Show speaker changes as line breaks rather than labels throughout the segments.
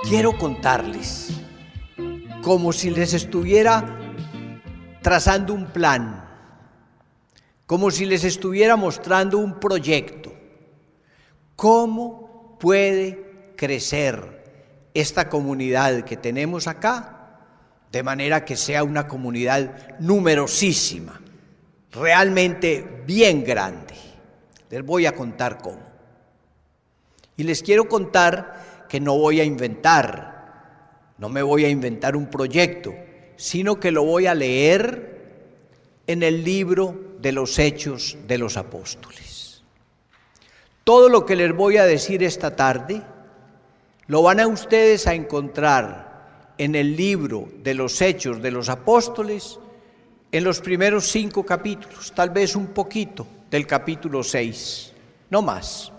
Quiero contarles, como si les estuviera trazando un plan, como si les estuviera mostrando un proyecto, cómo puede crecer esta comunidad que tenemos acá, de manera que sea una comunidad numerosísima, realmente bien grande. Les voy a contar cómo. Y les quiero contar que no voy a inventar, no me voy a inventar un proyecto, sino que lo voy a leer en el libro de los Hechos de los Apóstoles. Todo lo que les voy a decir esta tarde, lo van a ustedes a encontrar en el libro de los Hechos de los Apóstoles, en los primeros 5 capítulos, tal vez un poquito del capítulo 6, no más.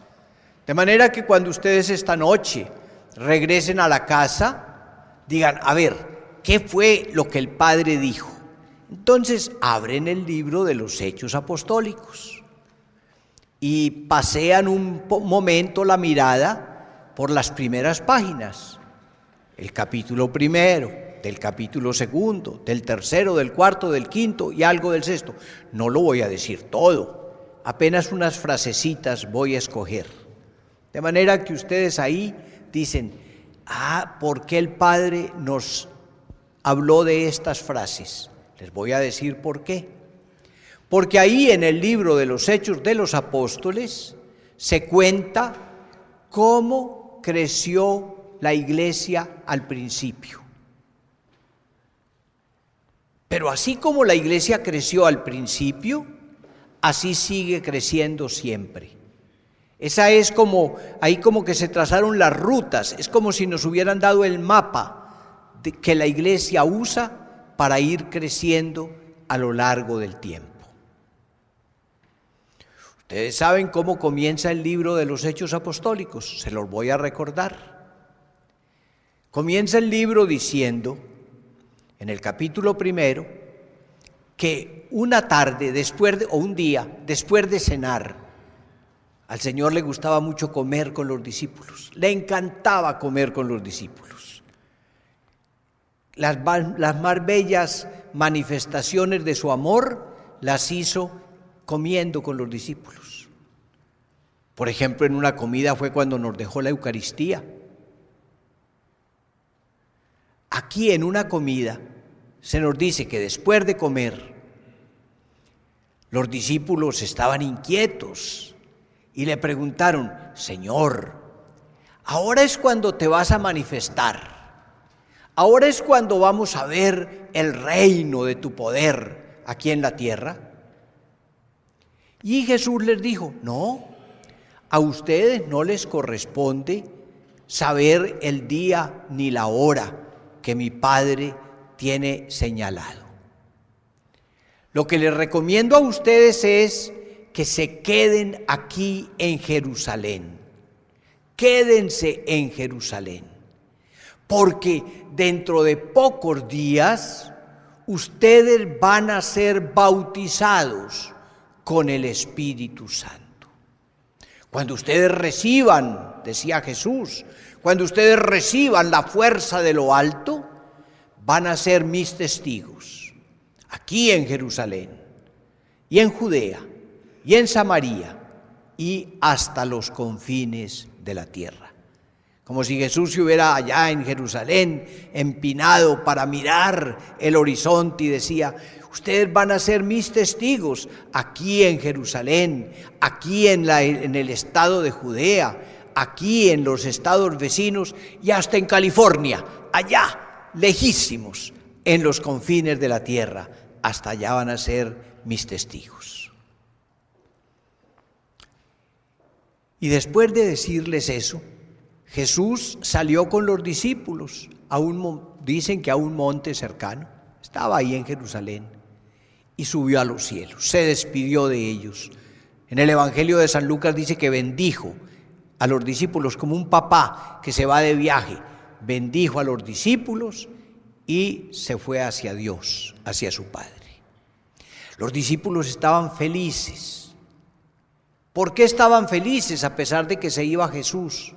De manera que cuando ustedes esta noche regresen a la casa, digan, a ver, ¿qué fue lo que el Padre dijo? Entonces abren el libro de los Hechos Apostólicos y pasean un momento la mirada por las primeras páginas, el capítulo 1, del capítulo 2, del 3, del 4, del 5 y algo del 6. No lo voy a decir todo, apenas unas frasecitas voy a escoger. De manera que ustedes ahí dicen, ¿por qué el Padre nos habló de estas frases? Les voy a decir por qué. Porque ahí en el libro de los Hechos de los Apóstoles se cuenta cómo creció la iglesia al principio. Pero así como la iglesia creció al principio, así sigue creciendo siempre. Esa es ahí como que se trazaron las rutas, es como si nos hubieran dado el mapa que la iglesia usa para ir creciendo a lo largo del tiempo. Ustedes saben cómo comienza el libro de los Hechos Apostólicos, se los voy a recordar. Comienza el libro diciendo, en el capítulo 1, que una tarde un día después de cenar, al Señor le gustaba mucho comer con los discípulos, le encantaba comer con los discípulos. Las más bellas manifestaciones de su amor las hizo comiendo con los discípulos. Por ejemplo, en una comida fue cuando nos dejó la Eucaristía. Aquí en una comida se nos dice que después de comer, los discípulos estaban inquietos y le preguntaron, Señor, ahora es cuando te vas a manifestar, ahora es cuando vamos a ver el reino de tu poder aquí en la tierra. Y Jesús les dijo, no, a ustedes no les corresponde saber el día ni la hora que mi Padre tiene señalado. Lo que les recomiendo a ustedes es que se queden aquí en Jerusalén. Quédense en Jerusalén, porque dentro de pocos días ustedes van a ser bautizados con el Espíritu Santo. Cuando ustedes reciban, decía Jesús, cuando ustedes reciban la fuerza de lo alto, van a ser mis testigos, aquí en Jerusalén, y en Judea, y en Samaria, y hasta los confines de la tierra. Como si Jesús se hubiera allá en Jerusalén, empinado para mirar el horizonte y decía, ustedes van a ser mis testigos aquí en Jerusalén, aquí en el estado de Judea, aquí en los estados vecinos y hasta en California, allá, lejísimos, en los confines de la tierra, hasta allá van a ser mis testigos. Y después de decirles eso, Jesús salió con los discípulos, dicen que a un monte cercano, estaba ahí en Jerusalén, y subió a los cielos, se despidió de ellos. En el Evangelio de San Lucas dice que bendijo a los discípulos como un papá que se va de viaje, bendijo a los discípulos y se fue hacia Dios, hacia su Padre. Los discípulos estaban felices. ¿Por qué estaban felices a pesar de que se iba Jesús?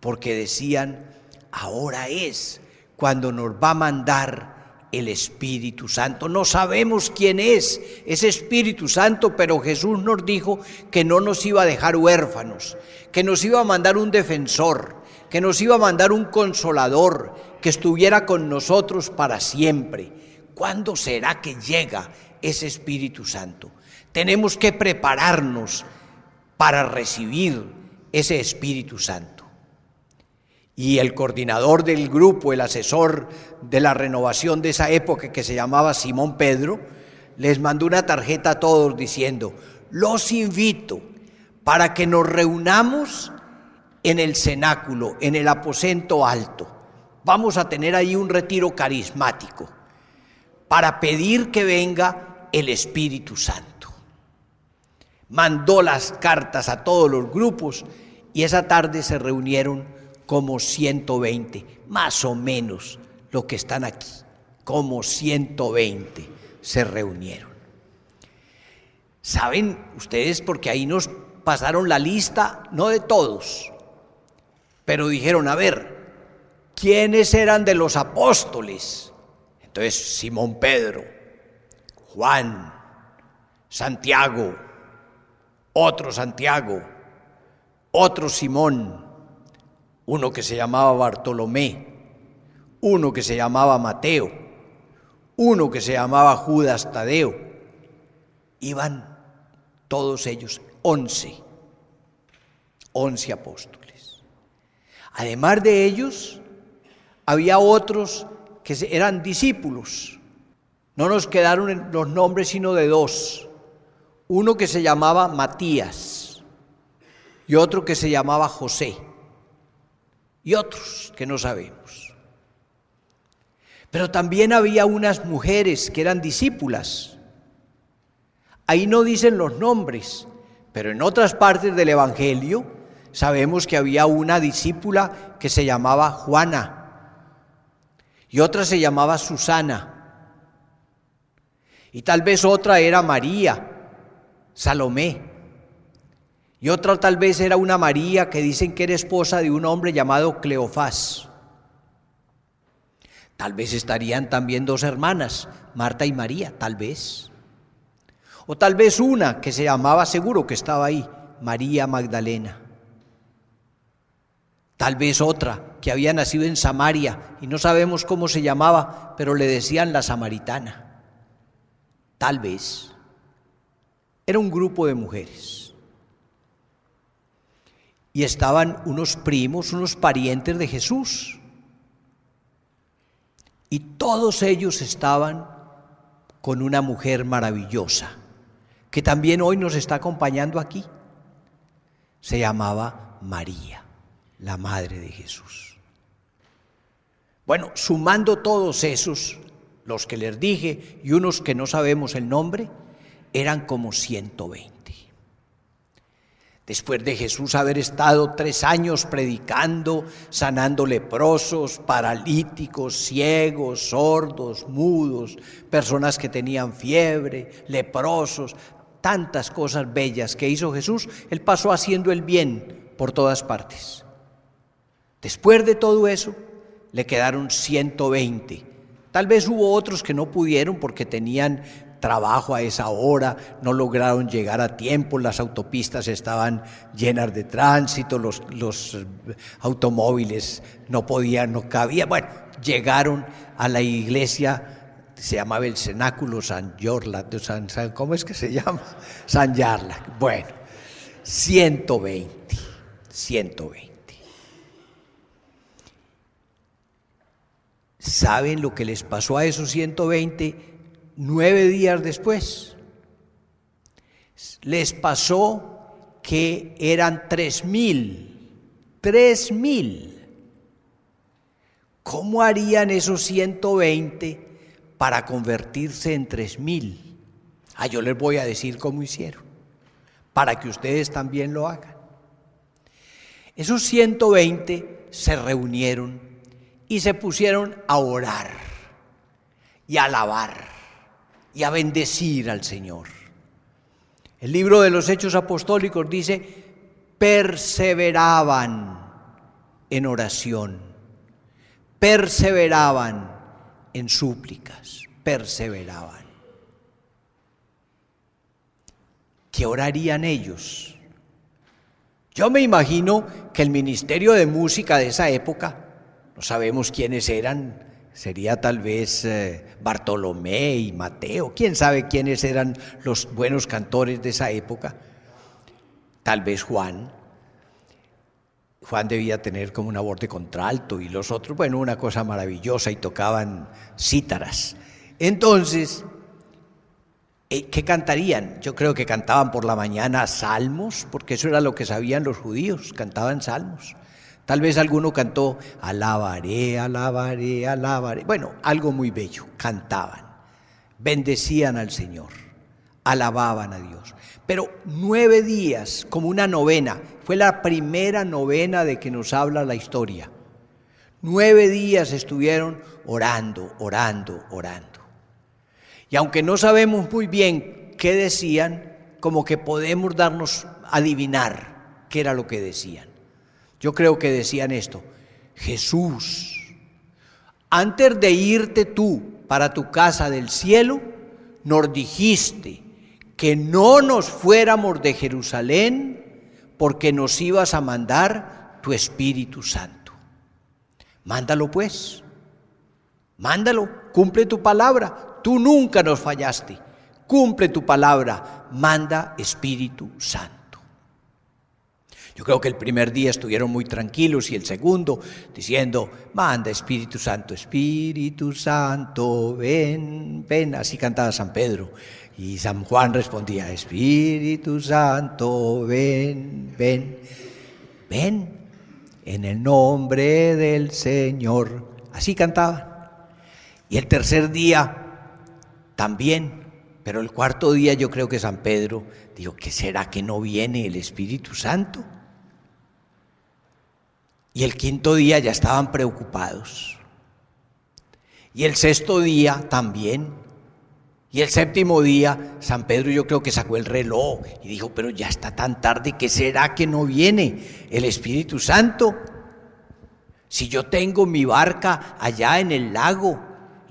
porque decían, ahora es cuando nos va a mandar el Espíritu Santo. No sabemos quién es ese Espíritu Santo, pero Jesús nos dijo que no nos iba a dejar huérfanos, que nos iba a mandar un defensor, que nos iba a mandar un consolador, que estuviera con nosotros para siempre. ¿Cuándo será que llega ese Espíritu Santo? Tenemos que prepararnos para recibir ese Espíritu Santo. Y el coordinador del grupo, el asesor de la renovación de esa época, que se llamaba Simón Pedro, les mandó una tarjeta a todos diciendo, los invito para que nos reunamos en el cenáculo, en el aposento alto. Vamos a tener ahí un retiro carismático para pedir que venga el Espíritu Santo. Mandó las cartas a todos los grupos y esa tarde se reunieron como 120, más o menos lo que están aquí, como 120 se reunieron. ¿Saben ustedes? Porque ahí nos pasaron la lista, no de todos, pero dijeron, a ver, ¿quiénes eran de los apóstoles? Entonces, Simón Pedro, Juan, Santiago, otro Simón, uno que se llamaba Bartolomé, uno que se llamaba Mateo, uno que se llamaba Judas Tadeo. Iban todos ellos, 11 apóstoles. Además de ellos, había otros que eran discípulos. No nos quedaron los nombres sino de 2. Uno que se llamaba Matías y otro que se llamaba José. Y otros que no sabemos. Pero también había unas mujeres que eran discípulas. Ahí no dicen los nombres, pero en otras partes del Evangelio sabemos que había una discípula que se llamaba Juana y otra se llamaba Susana y tal vez otra era María, Salomé. Y otra tal vez era una María que dicen que era esposa de un hombre llamado Cleofás. Tal vez estarían también 2 hermanas, Marta y María, tal vez. O tal vez una que se llamaba, seguro que estaba ahí, María Magdalena. Tal vez otra que había nacido en Samaria y no sabemos cómo se llamaba, pero le decían la samaritana. Tal vez. Era un grupo de mujeres. Y estaban unos primos, unos parientes de Jesús. Y todos ellos estaban con una mujer maravillosa, que también hoy nos está acompañando aquí. Se llamaba María, la madre de Jesús. Bueno, sumando todos esos, los que les dije, y unos que no sabemos el nombre, eran como 120. Después de Jesús haber estado 3 años predicando, sanando leprosos, paralíticos, ciegos, sordos, mudos, personas que tenían fiebre, leprosos, tantas cosas bellas que hizo Jesús, Él pasó haciendo el bien por todas partes. Después de todo eso, le quedaron 120. Tal vez hubo otros que no pudieron porque tenían trabajo a esa hora, no lograron llegar a tiempo, las autopistas estaban llenas de tránsito, los automóviles no cabían. Bueno, llegaron a la iglesia, se llamaba el cenáculo San Yarla, ¿cómo es que se llama? San Yarla. Bueno, 120. ¿Saben lo que les pasó a esos 120? 9 días después, les pasó que eran 3,000. ¿Cómo harían esos 120 para convertirse en 3,000? Yo les voy a decir cómo hicieron, para que ustedes también lo hagan. Esos 120 se reunieron y se pusieron a orar y a alabar y a bendecir al Señor. El libro de los Hechos Apostólicos dice, perseveraban en oración, perseveraban en súplicas, perseveraban. ¿Qué orarían ellos? Yo me imagino que el ministerio de música de esa época, no sabemos quiénes eran, sería tal vez Bartolomé y Mateo, quién sabe quiénes eran los buenos cantores de esa época, tal vez Juan debía tener como una voz de contralto y los otros, bueno, una cosa maravillosa y tocaban cítaras. Entonces, ¿qué cantarían? Yo creo que cantaban por la mañana salmos, porque eso era lo que sabían los judíos, cantaban salmos. Tal vez alguno cantó, alabaré, alabaré, alabaré. Bueno, algo muy bello, cantaban, bendecían al Señor, alababan a Dios. Pero 9 días, como una novena, fue la primera novena de que nos habla la historia. 9 días estuvieron orando, orando, orando. Y aunque no sabemos muy bien qué decían, como que podemos darnos a adivinar qué era lo que decían. Yo creo que decían esto: Jesús, antes de irte tú para tu casa del cielo, nos dijiste que no nos fuéramos de Jerusalén porque nos ibas a mandar tu Espíritu Santo. Mándalo pues, mándalo, cumple tu palabra, tú nunca nos fallaste, cumple tu palabra, manda Espíritu Santo. Yo creo que el primer día estuvieron muy tranquilos y el segundo diciendo, manda Espíritu Santo, ven, ven, así cantaba San Pedro. Y San Juan respondía, Espíritu Santo, ven, ven, ven, en el nombre del Señor. Así cantaban. Y el tercer día también, pero el cuarto día yo creo que San Pedro dijo, ¿qué será que no viene el Espíritu Santo? Y el quinto día ya estaban preocupados. Y el sexto día también. Y el séptimo día, San Pedro yo creo que sacó el reloj y dijo, pero ya está tan tarde, ¿qué será que no viene el Espíritu Santo? Si yo tengo mi barca allá en el lago,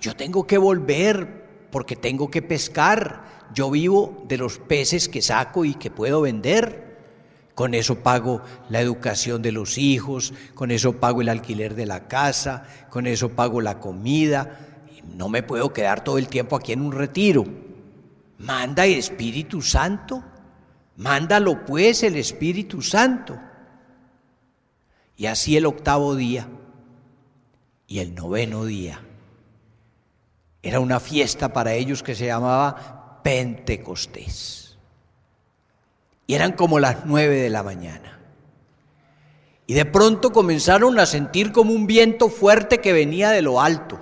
yo tengo que volver porque tengo que pescar. Yo vivo de los peces que saco y que puedo vender. Con eso pago la educación de los hijos, con eso pago el alquiler de la casa, con eso pago la comida. No me puedo quedar todo el tiempo aquí en un retiro. Manda el Espíritu Santo, mándalo pues el Espíritu Santo. Y así el octavo día y el noveno día. Era una fiesta para ellos que se llamaba Pentecostés. Y eran como las 9 de la mañana. Y de pronto comenzaron a sentir como un viento fuerte que venía de lo alto.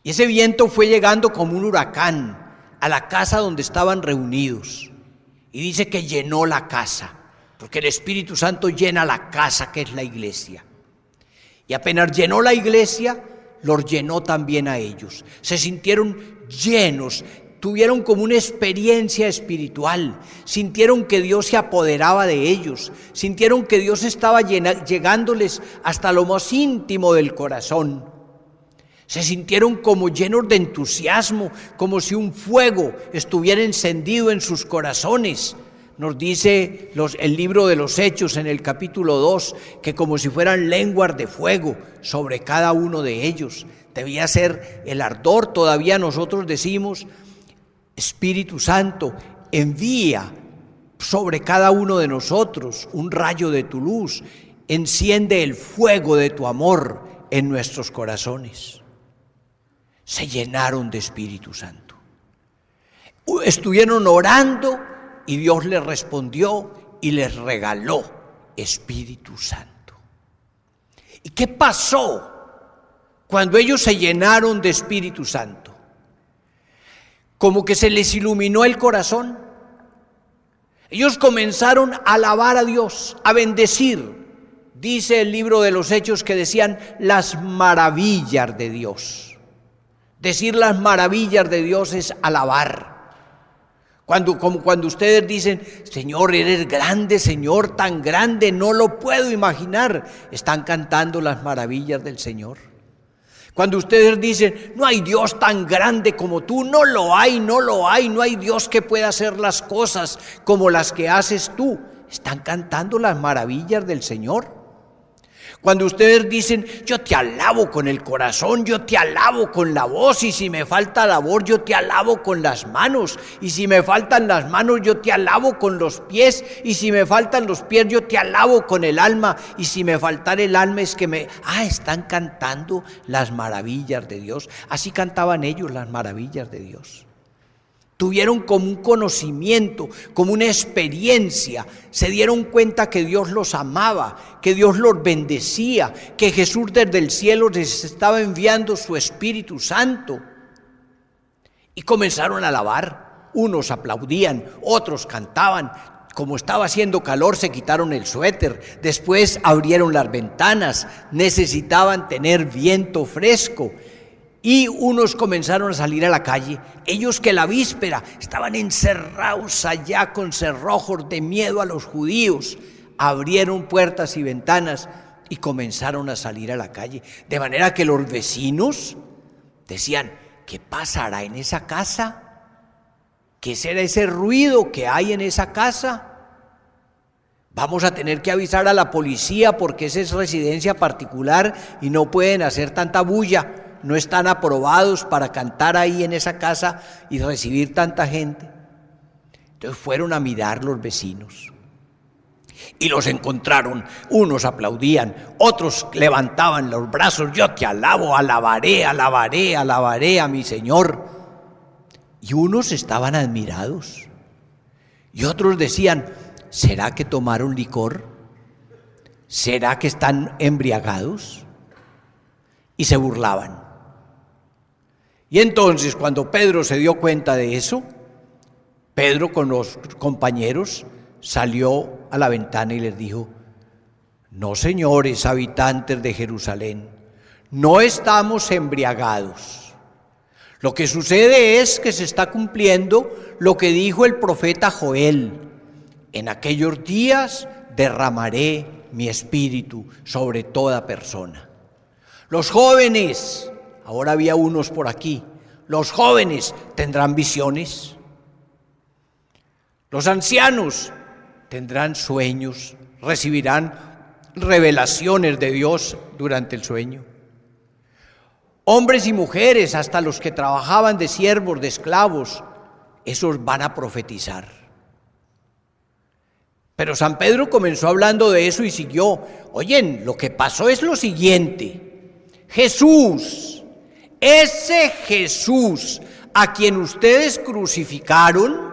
Y ese viento fue llegando como un huracán a la casa donde estaban reunidos. Y dice que llenó la casa, porque el Espíritu Santo llena la casa que es la iglesia. Y apenas llenó la iglesia, los llenó también a ellos. Se sintieron llenos, tuvieron como una experiencia espiritual, sintieron que Dios se apoderaba de ellos, sintieron que Dios estaba llegándoles hasta lo más íntimo del corazón. Se sintieron como llenos de entusiasmo, como si un fuego estuviera encendido en sus corazones. Nos dice el libro de los Hechos en el capítulo 2, que como si fueran lenguas de fuego sobre cada uno de ellos. Debía ser el ardor, todavía nosotros decimos, Espíritu Santo, envía sobre cada uno de nosotros un rayo de tu luz, enciende el fuego de tu amor en nuestros corazones. Se llenaron de Espíritu Santo. Estuvieron orando y Dios les respondió y les regaló Espíritu Santo. ¿Y qué pasó cuando ellos se llenaron de Espíritu Santo? Como que se les iluminó el corazón. Ellos comenzaron a alabar a Dios, a bendecir. Dice el libro de los Hechos que decían las maravillas de Dios. Decir las maravillas de Dios es alabar. Como cuando ustedes dicen, Señor, eres grande, Señor, tan grande, no lo puedo imaginar. Están cantando las maravillas del Señor. Cuando ustedes dicen, no hay Dios tan grande como tú, no lo hay, no hay Dios que pueda hacer las cosas como las que haces tú. Están cantando las maravillas del Señor. Cuando ustedes dicen, yo te alabo con el corazón, yo te alabo con la voz, y si me falta la voz, yo te alabo con las manos, y si me faltan las manos, yo te alabo con los pies, y si me faltan los pies, yo te alabo con el alma, y si me faltara el alma es que están cantando las maravillas de Dios. Así cantaban ellos las maravillas de Dios. Tuvieron como un conocimiento, como una experiencia, se dieron cuenta que Dios los amaba, que Dios los bendecía, que Jesús desde el cielo les estaba enviando su Espíritu Santo. Y comenzaron a alabar, unos aplaudían, otros cantaban. Como estaba haciendo calor, se quitaron el suéter, después abrieron las ventanas, necesitaban tener viento fresco. Y unos comenzaron a salir a la calle, ellos que la víspera estaban encerrados allá con cerrojos de miedo a los judíos, abrieron puertas y ventanas y comenzaron a salir a la calle. De manera que los vecinos decían, ¿qué pasará en esa casa? ¿Qué será ese ruido que hay en esa casa? Vamos a tener que avisar a la policía porque esa es residencia particular y no pueden hacer tanta bulla. No están aprobados para cantar ahí en esa casa y recibir tanta gente. Entonces fueron a mirar los vecinos y los encontraron. Unos aplaudían, otros levantaban los brazos. Yo te alabo, alabaré, alabaré, alabaré a mi Señor. Y unos estaban admirados y otros decían, ¿será que tomaron licor? ¿Será que están embriagados? Y se burlaban. Y entonces cuando Pedro se dio cuenta de eso, Pedro con los compañeros salió a la ventana y les dijo, no, señores habitantes de Jerusalén, no estamos embriagados. Lo que sucede es que se está cumpliendo lo que dijo el profeta Joel. En aquellos días derramaré mi espíritu sobre toda persona. Los jóvenes, ahora había unos por aquí, los jóvenes tendrán visiones. Los ancianos tendrán sueños, recibirán revelaciones de Dios durante el sueño. Hombres y mujeres, hasta los que trabajaban de siervos, de esclavos, esos van a profetizar. Pero San Pedro comenzó hablando de eso y siguió. Oyen, lo que pasó es lo siguiente. Jesús, ese Jesús a quien ustedes crucificaron,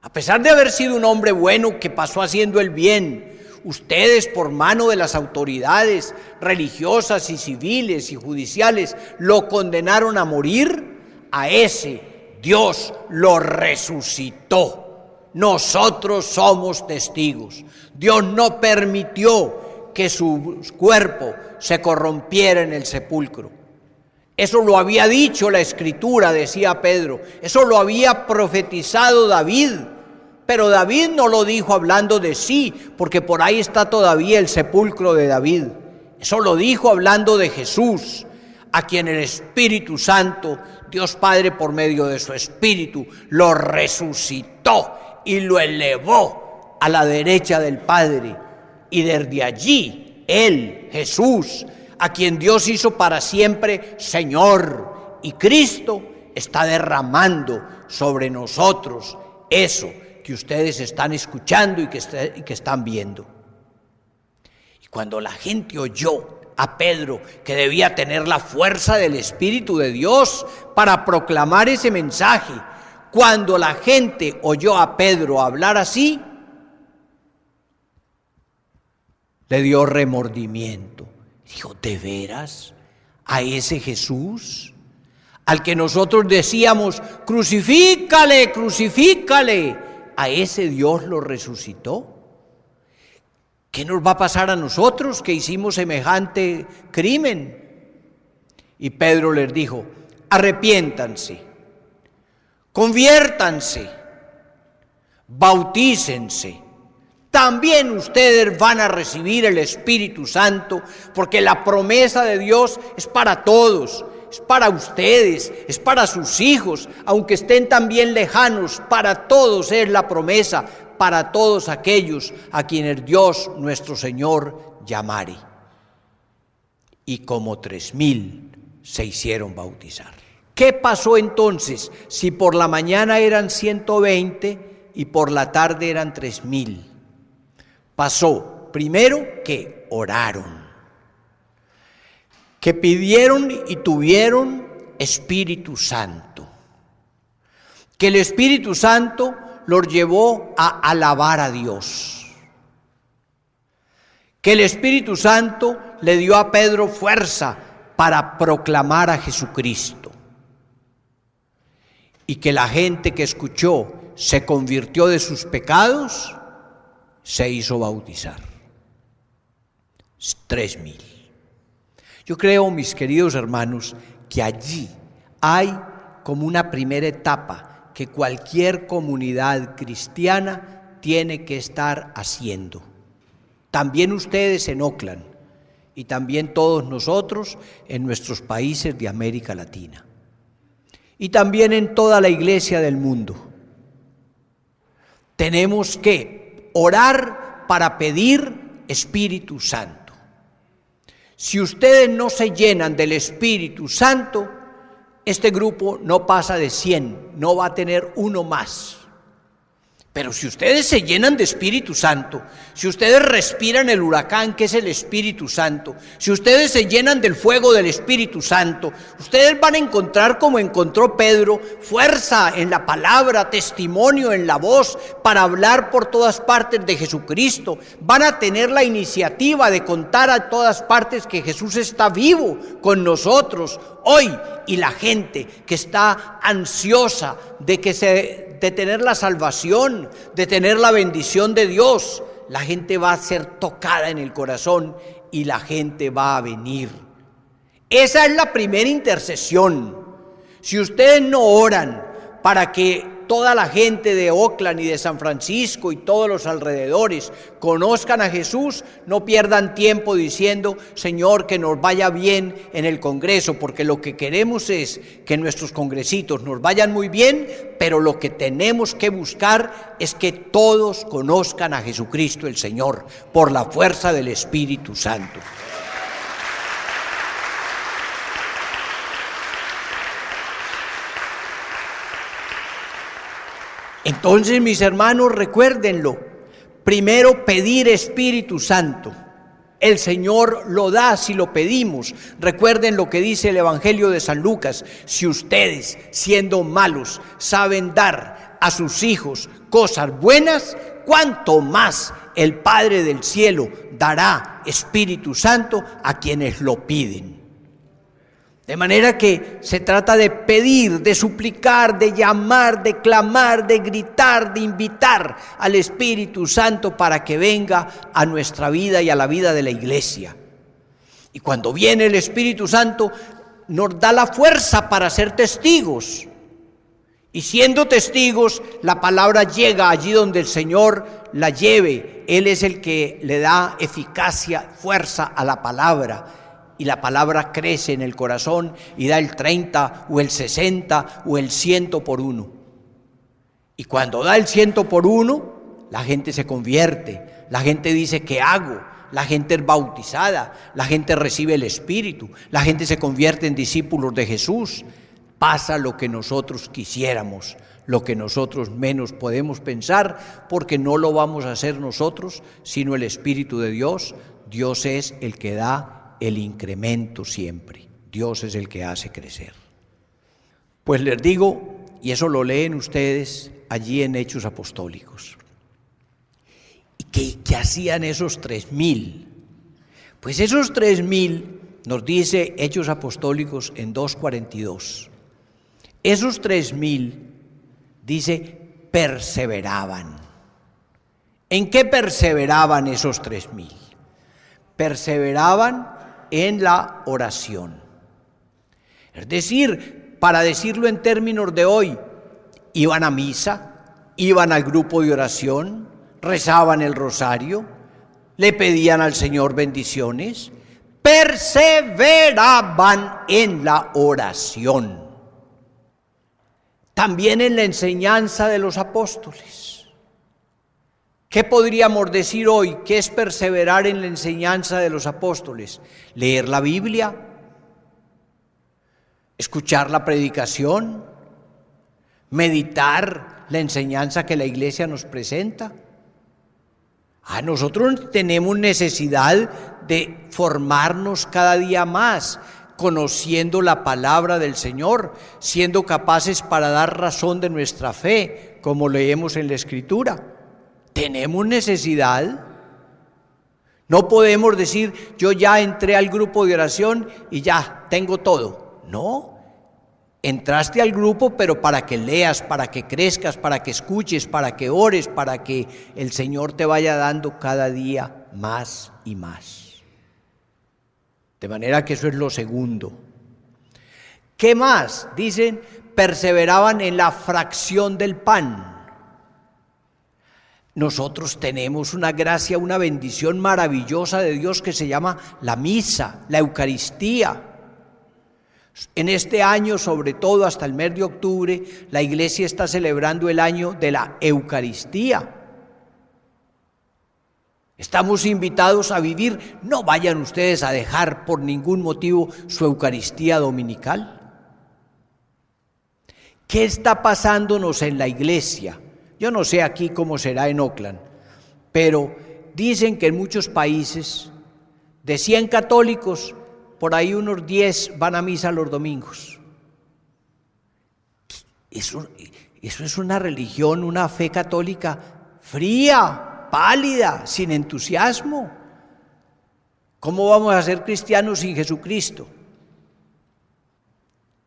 a pesar de haber sido un hombre bueno que pasó haciendo el bien, ustedes por mano de las autoridades religiosas y civiles y judiciales lo condenaron a morir. A ese Dios lo resucitó. Nosotros somos testigos. Dios no permitió que su cuerpo se corrompiera en el sepulcro. Eso lo había dicho la Escritura, decía Pedro. Eso lo había profetizado David. Pero David no lo dijo hablando de sí, porque por ahí está todavía el sepulcro de David. Eso lo dijo hablando de Jesús, a quien el Espíritu Santo, Dios Padre por medio de su Espíritu, lo resucitó y lo elevó a la derecha del Padre. Y desde allí, Él, Jesús, a quien Dios hizo para siempre Señor y Cristo, está derramando sobre nosotros eso que ustedes están escuchando y que están viendo. Y cuando la gente oyó a Pedro, que debía tener la fuerza del Espíritu de Dios para proclamar ese mensaje, cuando la gente oyó a Pedro hablar así, le dio remordimiento. Dijo, ¿de veras? ¿A ese Jesús? Al que nosotros decíamos, crucifícale, crucifícale. ¿A ese Dios lo resucitó? ¿Qué nos va a pasar a nosotros que hicimos semejante crimen? Y Pedro les dijo, arrepiéntanse. conviértanse, bautícense. También ustedes van a recibir el Espíritu Santo, porque la promesa de Dios es para todos, es para ustedes, es para sus hijos, aunque estén también lejanos, para todos es la promesa, para todos aquellos a quienes Dios nuestro Señor llamare. Y como 3,000 se hicieron bautizar. ¿Qué pasó entonces si por la mañana eran 120 y por la tarde eran 3,000? Pasó, primero, que oraron, que pidieron y tuvieron Espíritu Santo, que el Espíritu Santo los llevó a alabar a Dios, que el Espíritu Santo le dio a Pedro fuerza para proclamar a Jesucristo, y que la gente que escuchó se convirtió de sus pecados, se hizo bautizar. 3,000. Yo creo, mis queridos hermanos, que allí hay como una primera etapa que cualquier comunidad cristiana tiene que estar haciendo. También ustedes en Oakland y también todos nosotros en nuestros países de América Latina. Y también en toda la iglesia del mundo. Tenemos que orar para pedir Espíritu Santo. Si ustedes no se llenan del Espíritu Santo, este grupo no pasa de 100, no va a tener uno más. Pero si ustedes se llenan de Espíritu Santo, si ustedes respiran el huracán que es el Espíritu Santo, si ustedes se llenan del fuego del Espíritu Santo, ustedes van a encontrar, como encontró Pedro, fuerza en la palabra, testimonio en la voz para hablar por todas partes de Jesucristo. Van a tener la iniciativa de contar a todas partes que Jesús está vivo con nosotros hoy, y la gente que está ansiosa de tener la salvación, de tener la bendición de Dios, la gente va a ser tocada en el corazón y la gente va a venir. Esa es la primera intercesión. Si ustedes no oran para que toda la gente de Oakland y de San Francisco y todos los alrededores conozcan a Jesús, no pierdan tiempo diciendo: Señor, que nos vaya bien en el Congreso, porque lo que queremos es que nuestros congresitos nos vayan muy bien, pero lo que tenemos que buscar es que todos conozcan a Jesucristo el Señor por la fuerza del Espíritu Santo. Entonces, mis hermanos, recuérdenlo. Primero, pedir Espíritu Santo. El Señor lo da si lo pedimos. Recuerden lo que dice el Evangelio de San Lucas: si ustedes, siendo malos, saben dar a sus hijos cosas buenas, ¿cuánto más el Padre del cielo dará Espíritu Santo a quienes lo piden? De manera que se trata de pedir, de suplicar, de llamar, de clamar, de gritar, de invitar al Espíritu Santo para que venga a nuestra vida y a la vida de la iglesia. Y cuando viene el Espíritu Santo, nos da la fuerza para ser testigos. Y siendo testigos, la palabra llega allí donde el Señor la lleve. Él es el que le da eficacia, fuerza a la palabra. Y la palabra crece en el corazón y da el 30 o el 60 o el 100 por uno. Y cuando da el 100 por uno, la gente se convierte, la gente dice: ¿qué hago? La gente es bautizada, la gente recibe el Espíritu, la gente se convierte en discípulos de Jesús. Pasa lo que nosotros quisiéramos, lo que nosotros menos podemos pensar, porque no lo vamos a hacer nosotros, sino el Espíritu de Dios. Dios es el que da el incremento siempre. Dios es el que hace crecer. Pues les digo, y eso lo leen ustedes allí en Hechos Apostólicos. ¿Y qué hacían esos 3,000? Pues esos 3,000, nos dice Hechos Apostólicos en 2:42. Esos 3,000, dice, perseveraban. ¿En qué perseveraban esos 3,000? Perseveraban en la oración. Es decir, para decirlo en términos de hoy, Iban a misa, iban al grupo de oración, rezaban el rosario, le pedían al Señor bendiciones, perseveraban en la oración. También en la enseñanza de los apóstoles. ¿Qué podríamos decir hoy? ¿Qué es perseverar en la enseñanza de los apóstoles? Leer la Biblia, escuchar la predicación, meditar la enseñanza que la iglesia nos presenta. Nosotros tenemos necesidad de formarnos cada día más, conociendo la palabra del Señor, siendo capaces para dar razón de nuestra fe, como leemos en la Escritura. Tenemos necesidad. No podemos decir, yo ya entré al grupo de oración y ya tengo todo. No, entraste al grupo, pero para que leas, para que crezcas, para que escuches, para que ores, para que el Señor te vaya dando cada día más y más. De manera que eso es lo segundo. ¿Qué más? Dicen, perseveraban en la fracción del pan. Nosotros tenemos una gracia, una bendición maravillosa de Dios que se llama la misa, la Eucaristía. En este año, sobre todo hasta el mes de octubre, la iglesia está celebrando el año de la Eucaristía. Estamos invitados a vivir, no vayan ustedes a dejar por ningún motivo su Eucaristía dominical. ¿Qué está pasándonos en la iglesia? Yo no sé aquí cómo será en Oakland, pero dicen que en muchos países, de 100 católicos, por ahí unos 10 van a misa los domingos. Eso es una religión, una fe católica fría, pálida, sin entusiasmo. ¿Cómo vamos a ser cristianos sin Jesucristo?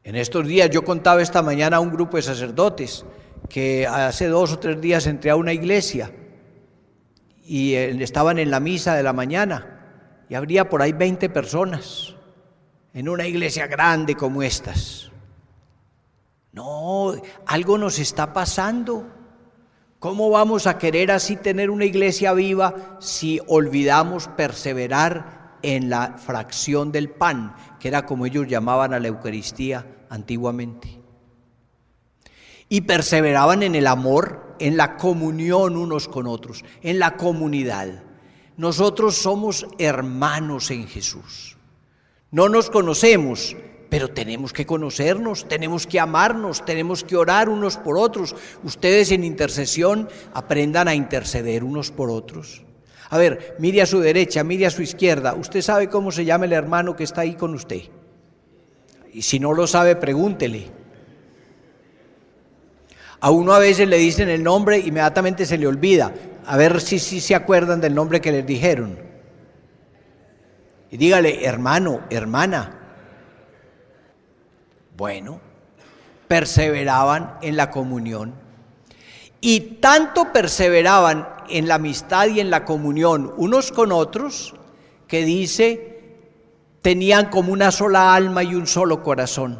En estos días yo contaba esta mañana a un grupo de sacerdotes que hace 2 o 3 días entré a una iglesia y estaban en la misa de la mañana y habría por ahí 20 personas en una iglesia grande como estas. No, algo nos está pasando. ¿Cómo vamos a querer así tener una iglesia viva si olvidamos perseverar en la fracción del pan, que era como ellos llamaban a la Eucaristía antiguamente? Y perseveraban en el amor, en la comunión unos con otros, en la comunidad. Nosotros somos hermanos en Jesús. No nos conocemos, pero tenemos que conocernos, tenemos que amarnos, tenemos que orar unos por otros. Ustedes en intercesión aprendan a interceder unos por otros. A ver, mire a su derecha, mire a su izquierda. ¿Usted sabe cómo se llama el hermano que está ahí con usted? Y si no lo sabe, pregúntele. A uno a veces le dicen el nombre, inmediatamente se le olvida. A ver si se acuerdan del nombre que les dijeron. Y dígale, hermano, hermana. Bueno, perseveraban en la comunión. Y tanto perseveraban en la amistad y en la comunión unos con otros, que dice, tenían como una sola alma y un solo corazón.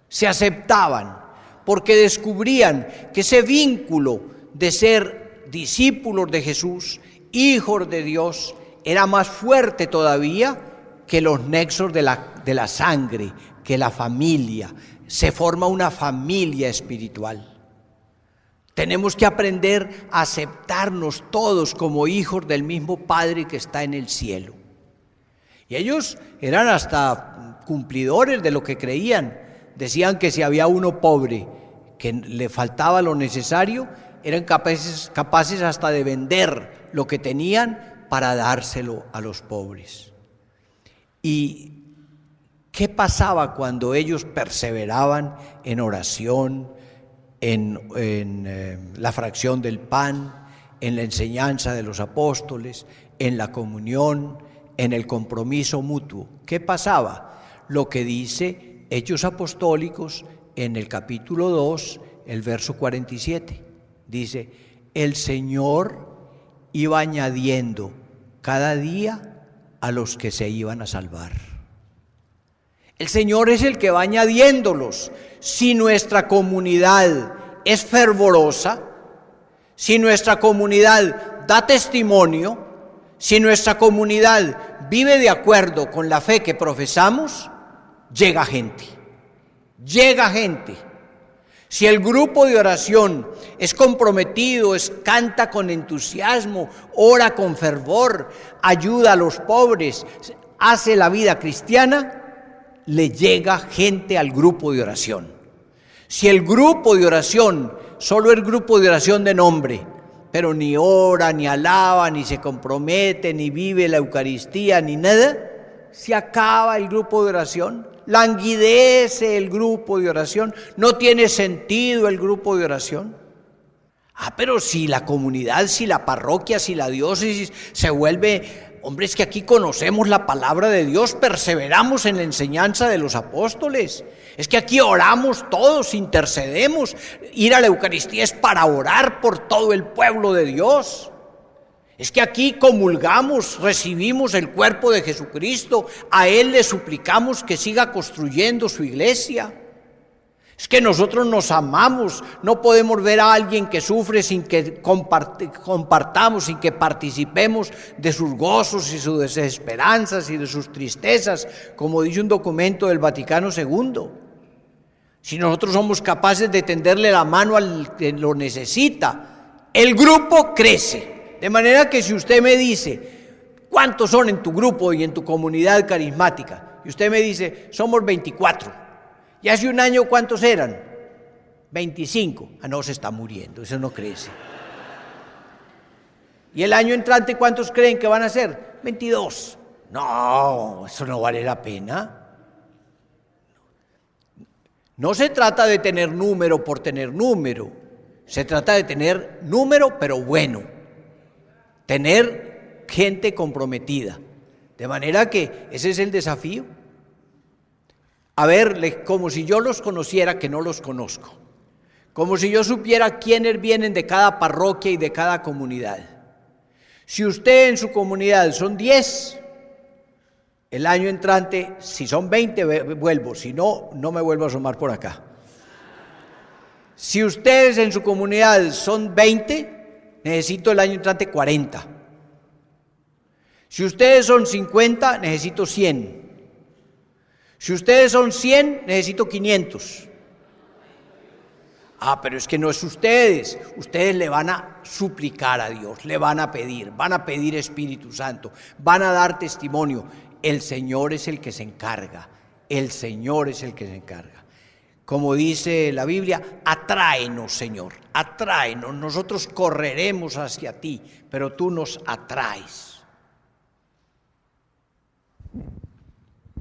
Se aceptaban, porque descubrían que ese vínculo de ser discípulos de Jesús, hijos de Dios, era más fuerte todavía que los nexos de la sangre, que la familia. Se forma una familia espiritual. Tenemos que aprender a aceptarnos todos como hijos del mismo Padre que está en el cielo. Y ellos eran hasta cumplidores de lo que creían. Decían que si había uno pobre que le faltaba lo necesario, eran capaces hasta de vender lo que tenían para dárselo a los pobres. ¿Y qué pasaba cuando ellos perseveraban en oración, en la fracción del pan, en la enseñanza de los apóstoles, en la comunión, en el compromiso mutuo? ¿Qué pasaba? Lo que dice Hechos Apostólicos en el capítulo 2, el verso 47. Dice, el Señor iba añadiendo cada día a los que se iban a salvar. El Señor es el que va añadiéndolos. Si nuestra comunidad es fervorosa, si nuestra comunidad da testimonio, si nuestra comunidad vive de acuerdo con la fe que profesamos, llega gente. Llega gente. Si el grupo de oración es comprometido, canta con entusiasmo, ora con fervor, ayuda a los pobres, hace la vida cristiana, le llega gente al grupo de oración. Si el grupo de oración solo es grupo de oración de nombre, pero ni ora, ni alaba, ni se compromete, ni vive la Eucaristía, ni nada, se acaba el grupo de oración, languidece el grupo de oración, no tiene sentido el grupo de oración. Pero si la comunidad, si la parroquia, si la diócesis se vuelve, hombre, es que aquí conocemos la palabra de Dios, perseveramos en la enseñanza de los apóstoles, es que aquí oramos todos, intercedemos, ir a la Eucaristía es para orar por todo el pueblo de Dios. Es que aquí comulgamos, recibimos el cuerpo de Jesucristo, a Él le suplicamos que siga construyendo su iglesia. Es que nosotros nos amamos, no podemos ver a alguien que sufre sin que compartamos, sin que participemos de sus gozos y sus desesperanzas y de sus tristezas, como dice un documento del Vaticano II. Si nosotros somos capaces de tenderle la mano al que lo necesita, el grupo crece. De manera que si usted me dice, ¿cuántos son en tu grupo y en tu comunidad carismática? Y usted me dice, somos 24. ¿Y hace un año cuántos eran? 25. No, se está muriendo, eso no crece. ¿Y el año entrante cuántos creen que van a ser? 22. No, eso no vale la pena. No se trata de tener número por tener número. Se trata de tener número, pero bueno. Tener gente comprometida. De manera que ese es el desafío. A ver, como si yo los conociera, que no los conozco. Como si yo supiera quiénes vienen de cada parroquia y de cada comunidad. Si usted en su comunidad son 10, el año entrante, si son 20, vuelvo. Si no, no me vuelvo a asomar por acá. Si ustedes en su comunidad son 20, necesito el año entrante 40. Si ustedes son 50, necesito 100. Si ustedes son 100, necesito 500. Pero es que no es ustedes. Ustedes le van a suplicar a Dios, le van a pedir Espíritu Santo, van a dar testimonio. El Señor es el que se encarga, el Señor es el que se encarga. Como dice la Biblia, atráenos, Señor, atráenos. Nosotros correremos hacia ti, pero tú nos atraes.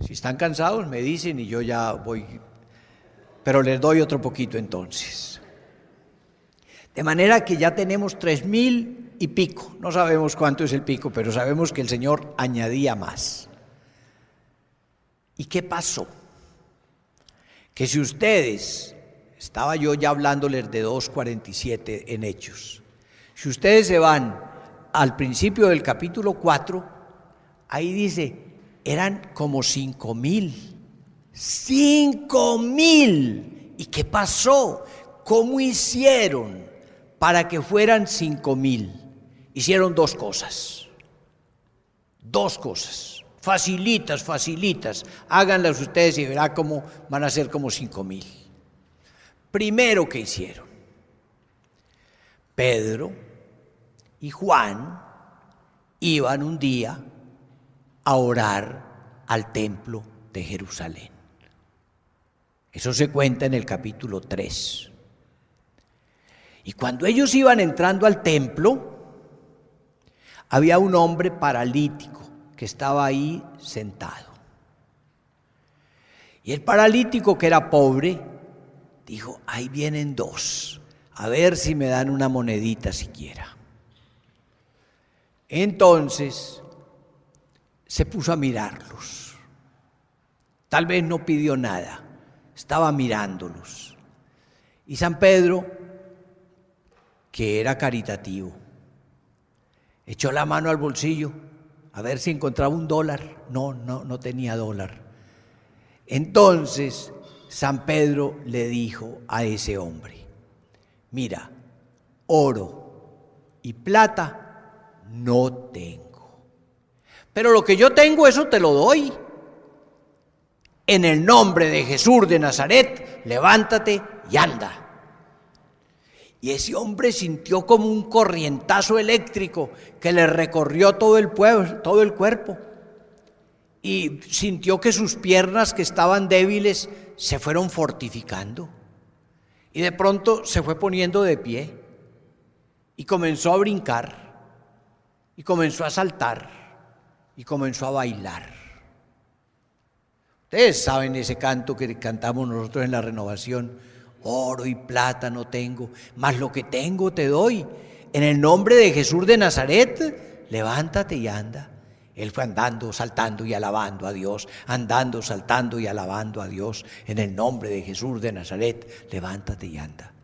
Si están cansados, me dicen y yo ya voy, pero les doy otro poquito entonces. De manera que ya tenemos 3,000 y pico, no sabemos cuánto es el pico, pero sabemos que el Señor añadía más. ¿Y qué pasó? Que si ustedes, estaba yo ya hablándoles de 2:47 en Hechos, si ustedes se van al principio del capítulo 4, ahí dice, eran como 5,000. 5,000. ¿Y qué pasó? ¿Cómo hicieron para que fueran 5,000? Hicieron dos cosas. Facilitas. Háganlas ustedes y verán cómo van a ser como 5,000. Primero que hicieron, Pedro y Juan iban un día a orar al templo de Jerusalén. Eso se cuenta en el capítulo 3. Y cuando ellos iban entrando al templo, había un hombre paralítico que estaba ahí sentado. Y el paralítico, que era pobre, dijo, ahí vienen dos, a ver si me dan una monedita siquiera. Entonces se puso a mirarlos. Tal vez no pidió nada, estaba mirándolos. Y San Pedro, que era caritativo, echó la mano al bolsillo a ver si encontraba $1. No tenía $1. Entonces San Pedro le dijo a ese hombre, mira, oro y plata no tengo, pero lo que yo tengo, eso te lo doy. En el nombre de Jesús de Nazaret, levántate y anda. Y ese hombre sintió como un corrientazo eléctrico que le recorrió todo el cuerpo. Y sintió que sus piernas, que estaban débiles, se fueron fortificando. Y de pronto se fue poniendo de pie. Y comenzó a brincar. Y comenzó a saltar. Y comenzó a bailar. Ustedes saben ese canto que cantamos nosotros en la renovación. Oro y plata no tengo, mas lo que tengo te doy. En el nombre de Jesús de Nazaret, levántate y anda. Él fue andando, saltando y alabando a Dios, andando, saltando y alabando a Dios. En el nombre de Jesús de Nazaret, levántate y anda.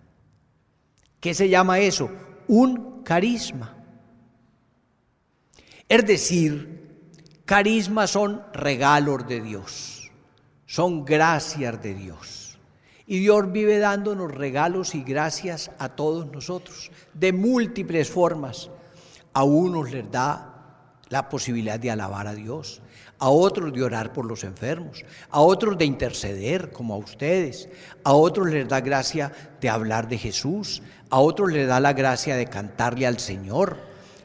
¿Qué se llama eso? Un carisma. Es decir, carismas son regalos de Dios. Son gracias de Dios. Y Dios vive dándonos regalos y gracias a todos nosotros, de múltiples formas. A unos les da la posibilidad de alabar a Dios, a otros de orar por los enfermos, a otros de interceder, como a ustedes, a otros les da gracia de hablar de Jesús, a otros les da la gracia de cantarle al Señor,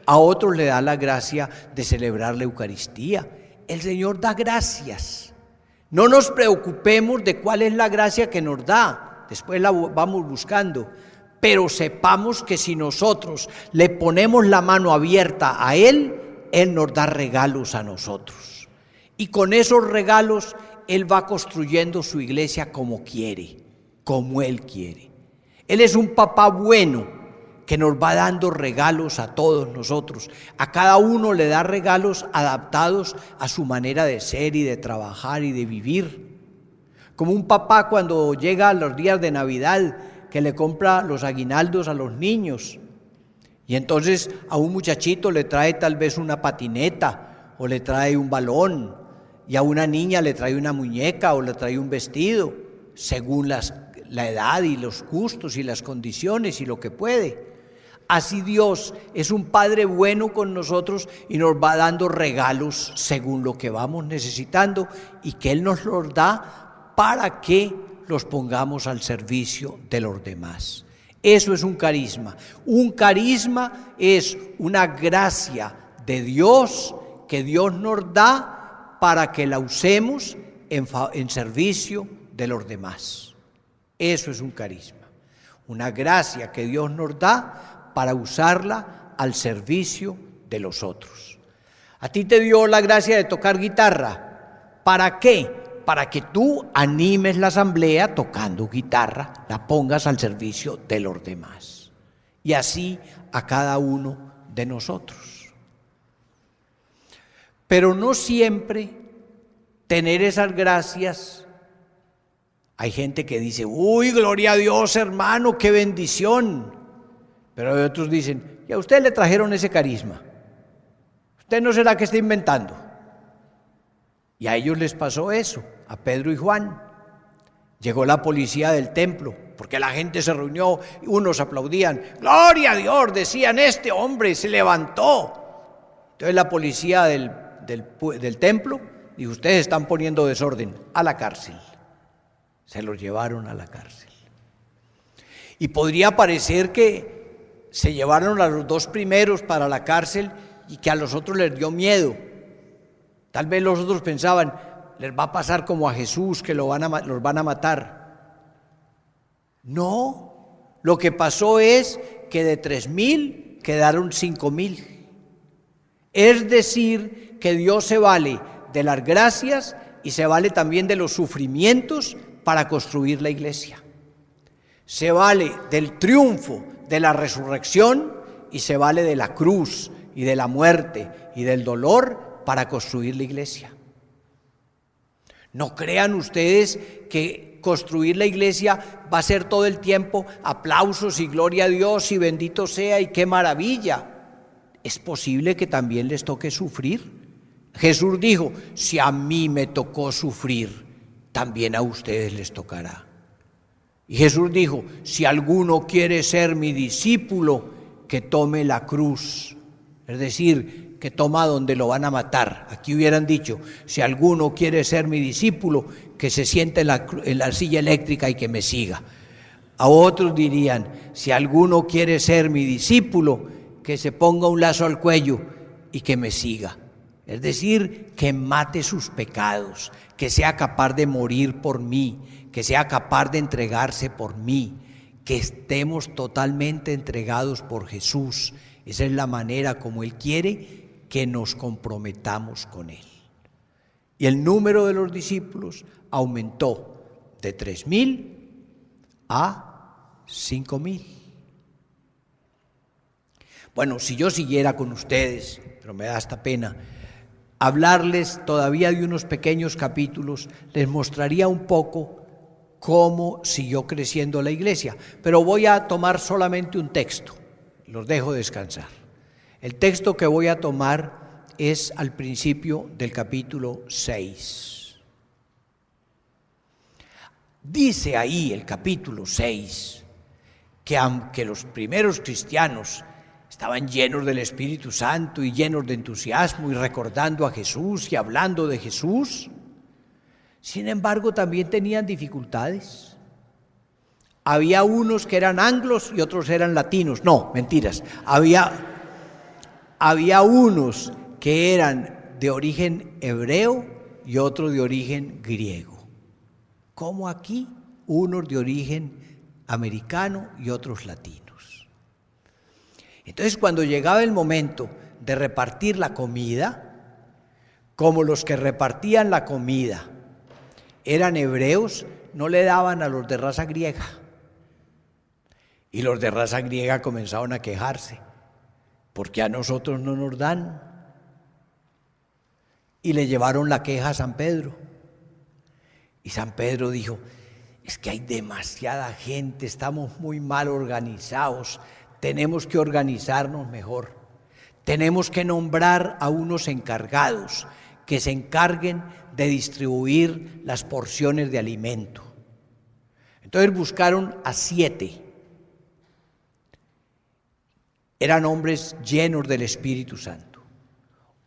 a otros le da la gracia de celebrar la Eucaristía. El Señor da gracias. No nos preocupemos de cuál es la gracia que nos da, después la vamos buscando, pero sepamos que si nosotros le ponemos la mano abierta a Él, Él nos da regalos a nosotros. Y con esos regalos Él va construyendo su iglesia como quiere, como Él quiere. Él es un papá bueno que nos va dando regalos a todos nosotros. A cada uno le da regalos adaptados a su manera de ser y de trabajar y de vivir. Como un papá cuando llega a los días de Navidad, que le compra los aguinaldos a los niños. Y entonces a un muchachito le trae tal vez una patineta o le trae un balón. Y a una niña le trae una muñeca o le trae un vestido, según la edad y los gustos y las condiciones y lo que puede. Así Dios es un Padre bueno con nosotros y nos va dando regalos según lo que vamos necesitando y que Él nos los da para que los pongamos al servicio de los demás. Eso es un carisma. Un carisma es una gracia de Dios que Dios nos da para que la usemos en servicio de los demás. Eso es un carisma. Una gracia que Dios nos da para usarla al servicio de los otros. A ti te dio la gracia de tocar guitarra. ¿Para qué? Para que tú animes la asamblea tocando guitarra, la pongas al servicio de los demás. Y así a cada uno de nosotros. Pero no siempre tener esas gracias. Hay gente que dice, uy, gloria a Dios, hermano, qué bendición. Pero otros dicen, ¿y a usted le trajeron ese carisma? ¿Usted no será que está inventando? Y a ellos les pasó eso, a Pedro y Juan. Llegó la policía del templo, porque la gente se reunió, y unos aplaudían, ¡gloria a Dios! Decían, este hombre se levantó. Entonces la policía del templo dijo, ustedes están poniendo desorden, a la cárcel. Se los llevaron a la cárcel. Y podría parecer que se llevaron a los dos primeros para la cárcel y que a los otros les dio miedo. Tal vez los otros pensaban, les va a pasar como a Jesús, que los van a matar. No, lo que pasó es que de 3,000 quedaron 5,000. Es decir, que Dios se vale de las gracias y se vale también de los sufrimientos para construir la iglesia. Se vale del triunfo de la resurrección y se vale de la cruz y de la muerte y del dolor para construir la iglesia. No crean ustedes que construir la iglesia va a ser todo el tiempo aplausos y gloria a Dios y bendito sea y qué maravilla. Es posible que también les toque sufrir. Jesús dijo, si a mí me tocó sufrir, también a ustedes les tocará. Y Jesús dijo, si alguno quiere ser mi discípulo, que tome la cruz. Es decir, que toma donde lo van a matar. Aquí hubieran dicho, si alguno quiere ser mi discípulo, que se siente en la silla eléctrica y que me siga. A otros dirían, si alguno quiere ser mi discípulo, que se ponga un lazo al cuello y que me siga. Es decir, que mate sus pecados, que sea capaz de morir por mí, que sea capaz de entregarse por mí, que estemos totalmente entregados por Jesús. Esa es la manera como Él quiere que nos comprometamos con Él. Y el número de los discípulos aumentó de 3,000 a 5,000. Bueno, si yo siguiera con ustedes, pero me da hasta pena, hablarles todavía de unos pequeños capítulos, les mostraría un poco cómo siguió creciendo la iglesia. Pero voy a tomar solamente un texto, los dejo descansar. El texto que voy a tomar es al principio del capítulo 6. Dice ahí el capítulo 6 que aunque los primeros cristianos estaban llenos del Espíritu Santo y llenos de entusiasmo y recordando a Jesús y hablando de Jesús, sin embargo también tenían dificultades. Había unos que eran anglos y otros eran latinos. No, mentiras. Había unos que eran de origen hebreo y otros de origen griego. Como aquí, unos de origen americano y otros latinos. Entonces, cuando llegaba el momento de repartir la comida, como los que repartían la comida eran hebreos, no le daban a los de raza griega. Y los de raza griega comenzaron a quejarse, porque a nosotros no nos dan. Y le llevaron la queja a San Pedro. Y San Pedro dijo, es que hay demasiada gente, estamos muy mal organizados, tenemos que organizarnos mejor. Tenemos que nombrar a unos encargados que se encarguen de distribuir las porciones de alimento. Entonces buscaron a 7. Eran hombres llenos del Espíritu Santo.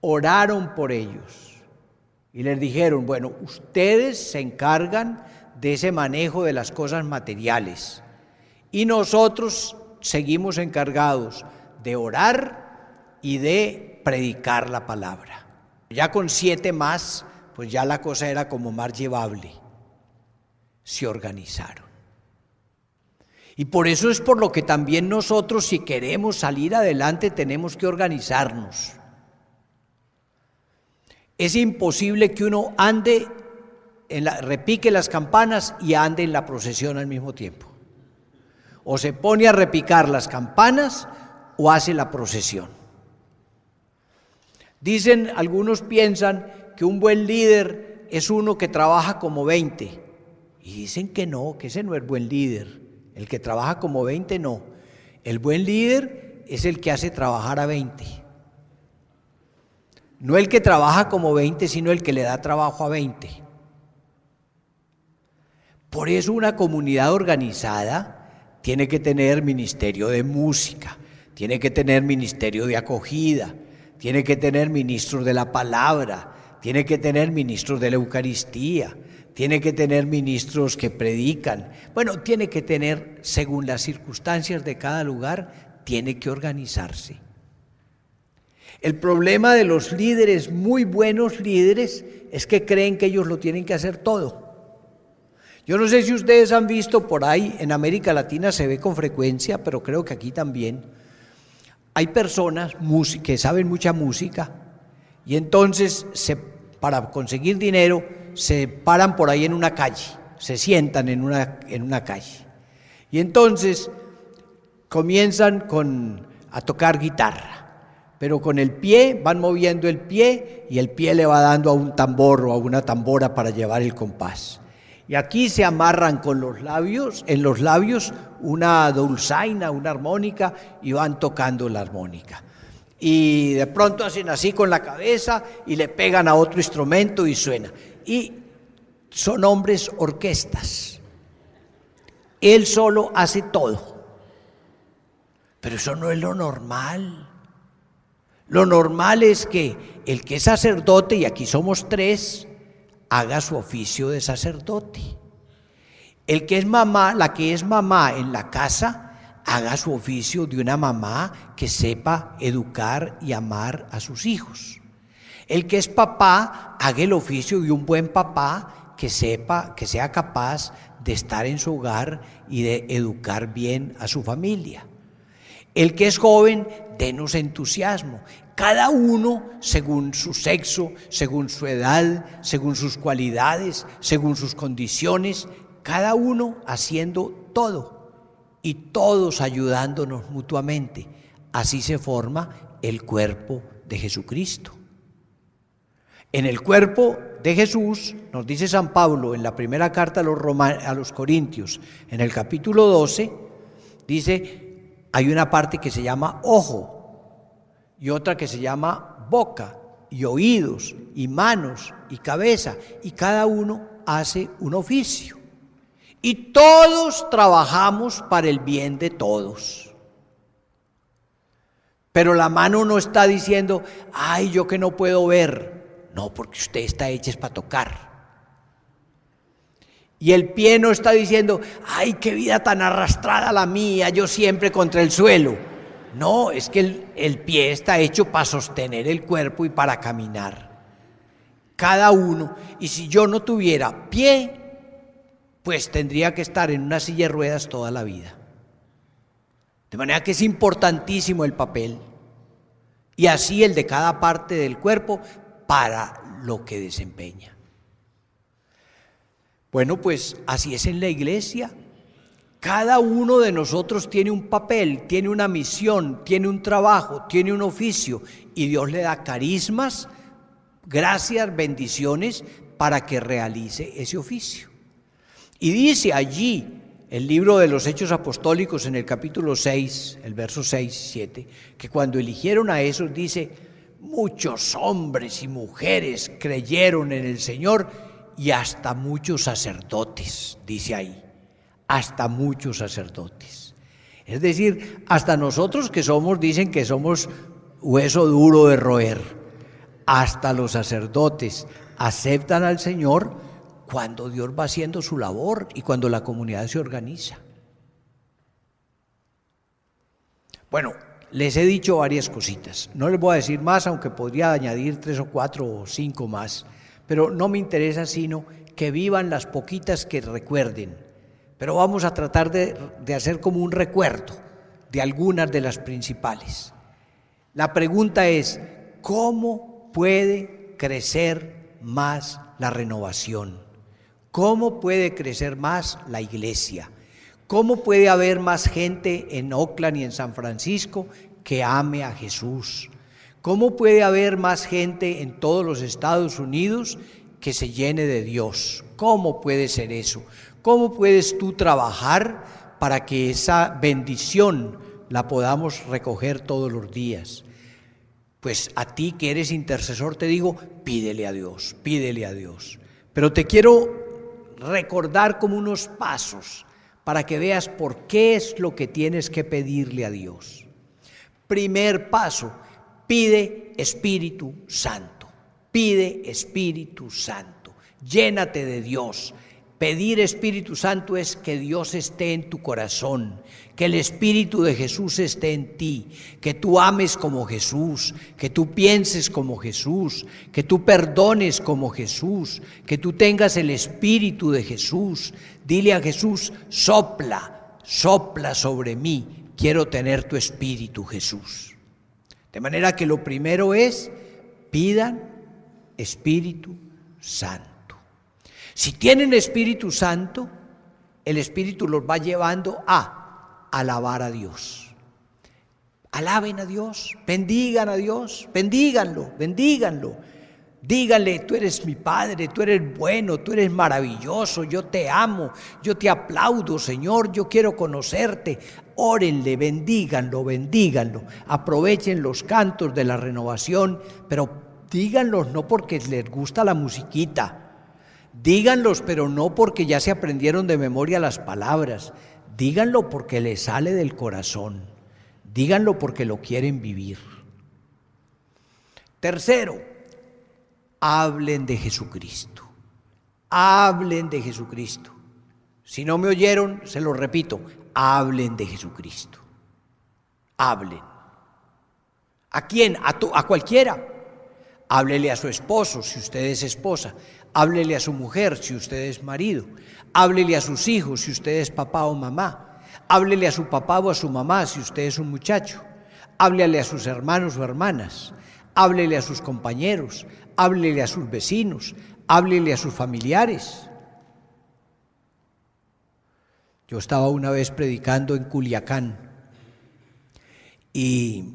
Oraron por ellos y les dijeron, bueno, ustedes se encargan de ese manejo de las cosas materiales y nosotros seguimos encargados de orar y de predicar la palabra. Ya con 7 más, pues ya la cosa era como más llevable. Se organizaron. Y por eso es por lo que también nosotros, si queremos salir adelante, tenemos que organizarnos. Es imposible que uno ande, repique las campanas y ande en la procesión al mismo tiempo. O se pone a repicar las campanas o hace la procesión. Dicen, algunos piensan que un buen líder es uno que trabaja como 20. Y dicen que no, que ese no es buen líder. El que trabaja como 20 no. El buen líder es el que hace trabajar a 20. No el que trabaja como 20, sino el que le da trabajo a 20. Por eso una comunidad organizada tiene que tener ministerio de música, tiene que tener ministerio de acogida, tiene que tener ministros de la palabra, tiene que tener ministros de la Eucaristía, tiene que tener ministros que predican. Bueno, tiene que tener, según las circunstancias de cada lugar, tiene que organizarse. El problema de los líderes, muy buenos líderes, es que creen que ellos lo tienen que hacer todo. Yo no sé si ustedes han visto por ahí, en América Latina se ve con frecuencia, pero creo que aquí también, hay personas que saben mucha música y entonces para conseguir dinero se paran por ahí en una calle, se sientan en una calle y entonces comienzan a tocar guitarra, pero con el pie van moviendo el pie y el pie le va dando a un tambor o a una tambora para llevar el compás. Y aquí se amarran en los labios una dulzaina, una armónica y van tocando la armónica. Y de pronto hacen así con la cabeza y le pegan a otro instrumento y suena. Y son hombres orquestas. Él solo hace todo. Pero eso no es lo normal. Lo normal es que el que es sacerdote, y aquí somos 3, haga su oficio de sacerdote. El que es mamá, la que es mamá en la casa, haga su oficio de una mamá que sepa educar y amar a sus hijos. El que es papá, haga el oficio de un buen papá que sepa, que sea capaz de estar en su hogar y de educar bien a su familia. El que es joven, denos entusiasmo. Cada uno según su sexo, según su edad, según sus cualidades, según sus condiciones, cada uno haciendo todo y todos ayudándonos mutuamente. Así se forma el cuerpo de Jesucristo. En el cuerpo de Jesús, nos dice San Pablo en la primera carta a los Corintios, en el capítulo 12, dice, hay una parte que se llama ojo y otra que se llama boca y oídos y manos y cabeza, y cada uno hace un oficio y todos trabajamos para el bien de todos. Pero la mano no está diciendo, ay, yo que no puedo ver. No, porque usted está hecha es para tocar. Y el pie no está diciendo, ay, qué vida tan arrastrada la mía, yo siempre contra el suelo. No, es que el pie está hecho para sostener el cuerpo y para caminar. Cada uno. Y si yo no tuviera pie, pues tendría que estar en una silla de ruedas toda la vida. De manera que es importantísimo el papel. Y así el de cada parte del cuerpo para lo que desempeña. Bueno, pues así es en la iglesia. Cada uno de nosotros tiene un papel, tiene una misión, tiene un trabajo, tiene un oficio, y Dios le da carismas, gracias, bendiciones para que realice ese oficio. Y dice allí el libro de los Hechos Apostólicos en el capítulo 6, el verso 6 y 7, que cuando eligieron a esos, dice, muchos hombres y mujeres creyeron en el Señor, y hasta muchos sacerdotes, dice ahí, hasta muchos sacerdotes. Es decir, hasta nosotros que somos, dicen que somos hueso duro de roer, hasta los sacerdotes aceptan al Señor cuando Dios va haciendo su labor y cuando la comunidad se organiza. Bueno, les he dicho varias cositas, no les voy a decir más, aunque podría añadir 3 o 4 o 5 más, pero no me interesa sino que vivan las poquitas que recuerden. Pero vamos a tratar de hacer como un recuerdo de algunas de las principales. La pregunta es, ¿cómo puede crecer más la renovación? ¿Cómo puede crecer más la iglesia? ¿Cómo puede haber más gente en Oakland y en San Francisco que ame a Jesús? ¿Cómo puede haber más gente en todos los Estados Unidos que se llene de Dios? ¿Cómo puede ser eso? ¿Cómo puedes tú trabajar para que esa bendición la podamos recoger todos los días? Pues a ti que eres intercesor te digo, pídele a Dios, pídele a Dios. Pero te quiero recordar como unos pasos para que veas por qué es lo que tienes que pedirle a Dios. Primer paso, pide Espíritu Santo, pide Espíritu Santo, llénate de Dios. Pedir Espíritu Santo es que Dios esté en tu corazón, que el Espíritu de Jesús esté en ti, que tú ames como Jesús, que tú pienses como Jesús, que tú perdones como Jesús, que tú tengas el Espíritu de Jesús. Dile a Jesús, sopla, sopla sobre mí, quiero tener tu Espíritu, Jesús. De manera que lo primero es, pidan Espíritu Santo. Si tienen Espíritu Santo, el Espíritu los va llevando a alabar a Dios. Alaben a Dios, bendigan a Dios, bendíganlo, bendíganlo. Díganle, tú eres mi Padre, tú eres bueno, tú eres maravilloso, yo te amo, yo te aplaudo, Señor, yo quiero conocerte. Órenle, bendíganlo, bendíganlo. Aprovechen los cantos de la renovación, pero díganlos no porque les gusta la musiquita. Díganlos, pero no porque ya se aprendieron de memoria las palabras. Díganlo porque les sale del corazón. Díganlo porque lo quieren vivir. Tercero, hablen de Jesucristo. Hablen de Jesucristo. Si no me oyeron, se lo repito, hablen de Jesucristo. Hablen. ¿A quién? A cualquiera. Háblele a su esposo, si usted es esposa. Háblele a su mujer, si usted es marido. Háblele a sus hijos, si usted es papá o mamá. Háblele a su papá o a su mamá, si usted es un muchacho. Háblele a sus hermanos o hermanas. Háblele a sus compañeros. Háblele a sus vecinos. Háblele a sus familiares. Yo estaba una vez predicando en Culiacán y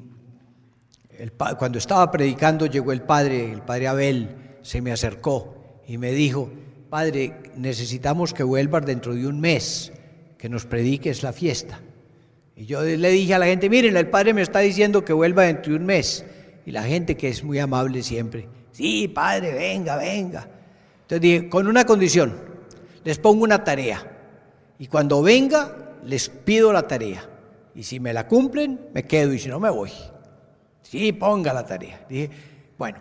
cuando estaba predicando llegó el padre Abel, se me acercó y me dijo: padre, necesitamos que vuelvas dentro de un mes, que nos prediques la fiesta. Y yo le dije a la gente: miren, el padre me está diciendo que vuelva dentro de un mes. Y la gente, que es muy amable siempre: sí, padre, venga, venga. Entonces dije: con una condición, les pongo una tarea. Y cuando venga, les pido la tarea. Y si me la cumplen, me quedo, y si no, me voy. Sí, ponga la tarea. Dije: bueno,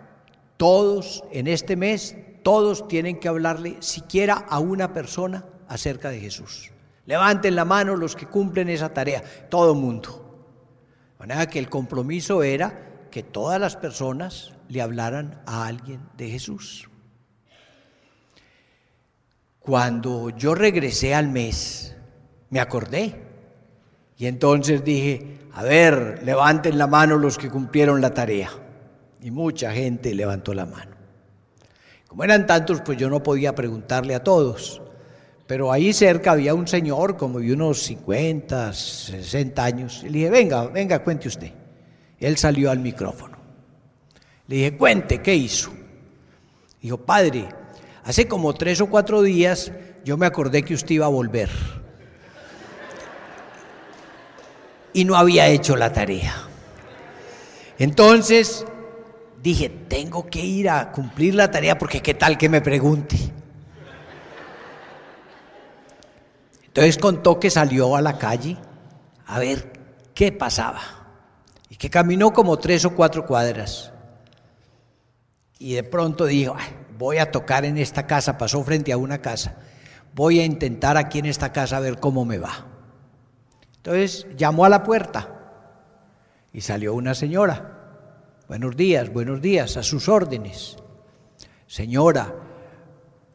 todos en este mes, todos tienen que hablarle siquiera a una persona acerca de Jesús. Levanten la mano los que cumplen esa tarea, todo el mundo. De manera que el compromiso era que todas las personas le hablaran a alguien de Jesús. Cuando yo regresé al mes, me acordé. Y entonces dije: a ver, levanten la mano los que cumplieron la tarea. Y mucha gente levantó la mano. Como eran tantos, pues yo no podía preguntarle a todos. Pero ahí cerca había un señor como de unos 50, 60 años. Y le dije: venga, venga, cuente usted. Él salió al micrófono. Le dije: cuente, ¿qué hizo? Dijo: padre, hace como 3 o 4 días yo me acordé que usted iba a volver. Y no había hecho la tarea. Entonces dije: tengo que ir a cumplir la tarea, porque qué tal que me pregunte. Entonces contó que salió a la calle a ver qué pasaba y que caminó como 3 o 4 cuadras. Y de pronto dijo: voy a tocar en esta casa. Pasó frente a una casa. Voy a intentar aquí en esta casa a ver cómo me va. Entonces llamó a la puerta y salió una señora. Buenos días, a sus órdenes. Señora,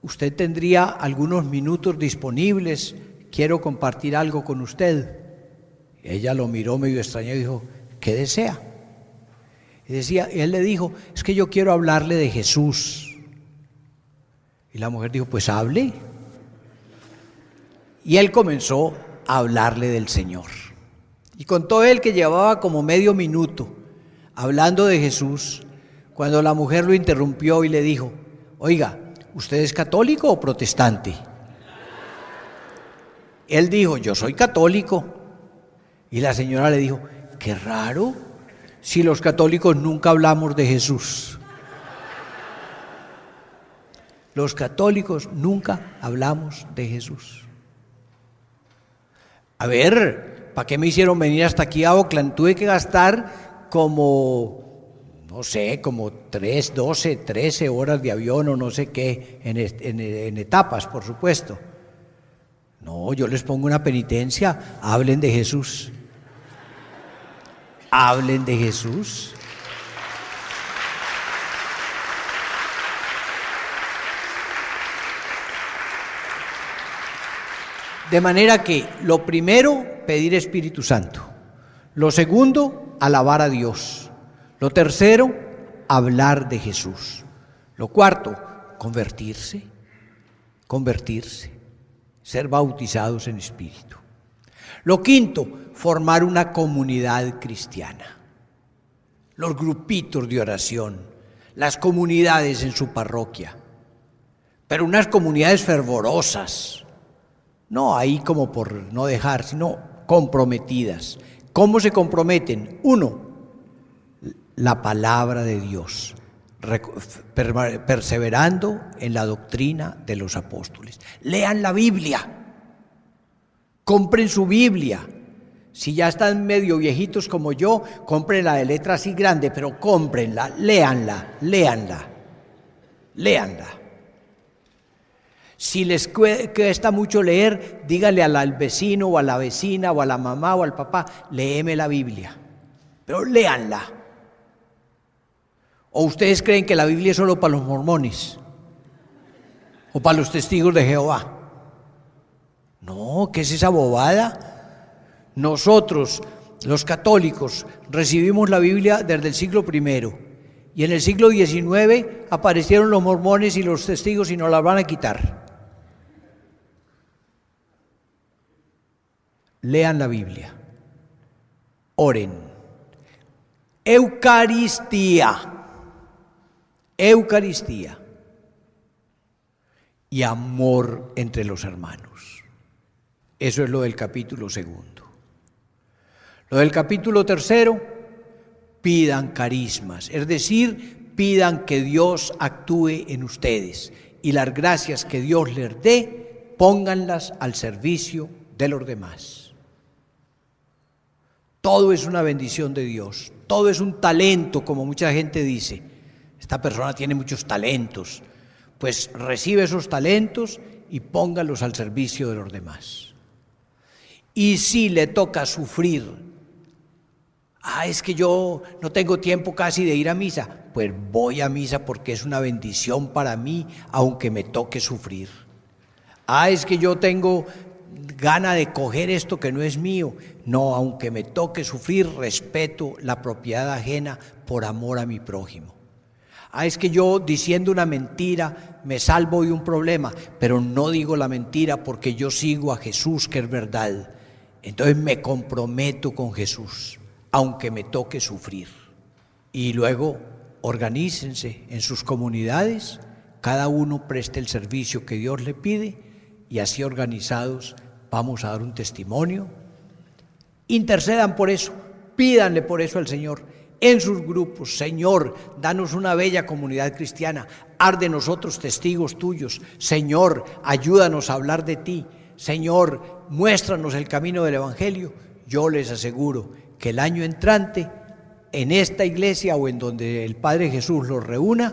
¿usted tendría algunos minutos disponibles? Quiero compartir algo con usted. Ella lo miró medio extrañado y dijo: ¿qué desea? Y él le dijo: es que yo quiero hablarle de Jesús. Y la mujer dijo: pues hable. Y él comenzó a hablarle del Señor. Y contó él que llevaba como medio minuto hablando de Jesús, cuando la mujer lo interrumpió y le dijo: oiga, ¿usted es católico o protestante? Él dijo: yo soy católico. Y la señora le dijo: qué raro, si los católicos nunca hablamos de Jesús. Los católicos nunca hablamos de Jesús. A ver, ¿para qué me hicieron venir hasta aquí a Oakland? Tuve que gastar como 12, 13 horas de avión o no sé qué, en etapas, por supuesto. No, yo les pongo una penitencia: hablen de Jesús. Hablen de Jesús. De manera que lo primero, pedir Espíritu Santo. Lo segundo, alabar a Dios. Lo tercero, hablar de Jesús. Lo cuarto, convertirse. Ser bautizados en Espíritu. Lo quinto, formar una comunidad cristiana. Los grupitos de oración, las comunidades en su parroquia, pero unas comunidades fervorosas, no ahí como por no dejar, sino comprometidas. ¿Cómo se comprometen? 1, la palabra de Dios. perseverando en la doctrina de los apóstoles. Lean la Biblia, compren su Biblia. Si ya están medio viejitos como yo, cómprenla de letra así grande, pero cómprenla, léanla. Si les cuesta mucho leer, díganle al vecino o a la vecina o a la mamá o al papá, léeme la Biblia, pero léanla. ¿O ustedes creen que la Biblia es solo para los mormones o para los testigos de Jehová? No, ¿qué es esa bobada? Nosotros, los católicos, recibimos la Biblia desde el siglo I y en el siglo XIX aparecieron los mormones y los testigos y nos la van a quitar. Lean la Biblia, oren. Eucaristía y amor entre los hermanos. Eso es lo del capítulo 2. Lo del capítulo 3, pidan carismas, es decir, pidan que Dios actúe en ustedes y las gracias que Dios les dé, pónganlas al servicio de los demás. Todo es una bendición de Dios, todo es un talento, como mucha gente dice. Esta persona tiene muchos talentos, pues recibe esos talentos y póngalos al servicio de los demás. Y si le toca sufrir, es que yo no tengo tiempo casi de ir a misa, pues voy a misa porque es una bendición para mí, aunque me toque sufrir. Es que yo tengo gana de coger esto que no es mío. No, aunque me toque sufrir, respeto la propiedad ajena por amor a mi prójimo. Es que yo diciendo una mentira me salvo de un problema, pero no digo la mentira porque yo sigo a Jesús, que es verdad. Entonces me comprometo con Jesús, aunque me toque sufrir. Y luego organícense en sus comunidades, cada uno preste el servicio que Dios le pide y así organizados vamos a dar un testimonio. Intercedan por eso, pídanle por eso al Señor en sus grupos. Señor, danos una bella comunidad cristiana, haz de nosotros testigos tuyos. Señor, ayúdanos a hablar de ti. Señor, muéstranos el camino del Evangelio. Yo les aseguro que el año entrante, en esta iglesia o en donde el Padre Jesús los reúna,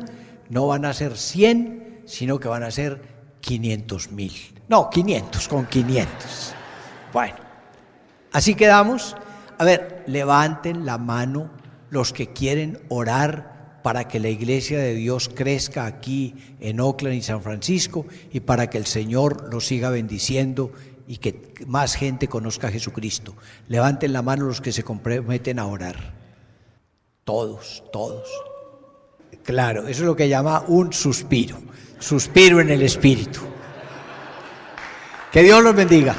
no van a ser 100, sino que van a ser 500,000. No, 500, con 500. Bueno, así quedamos. A ver, levanten la mano los que quieren orar para que la iglesia de Dios crezca aquí en Oakland y San Francisco y para que el Señor los siga bendiciendo y que más gente conozca a Jesucristo. Levanten la mano los que se comprometen a orar. Todos. Claro, eso es lo que llama un suspiro en el espíritu. Que Dios los bendiga.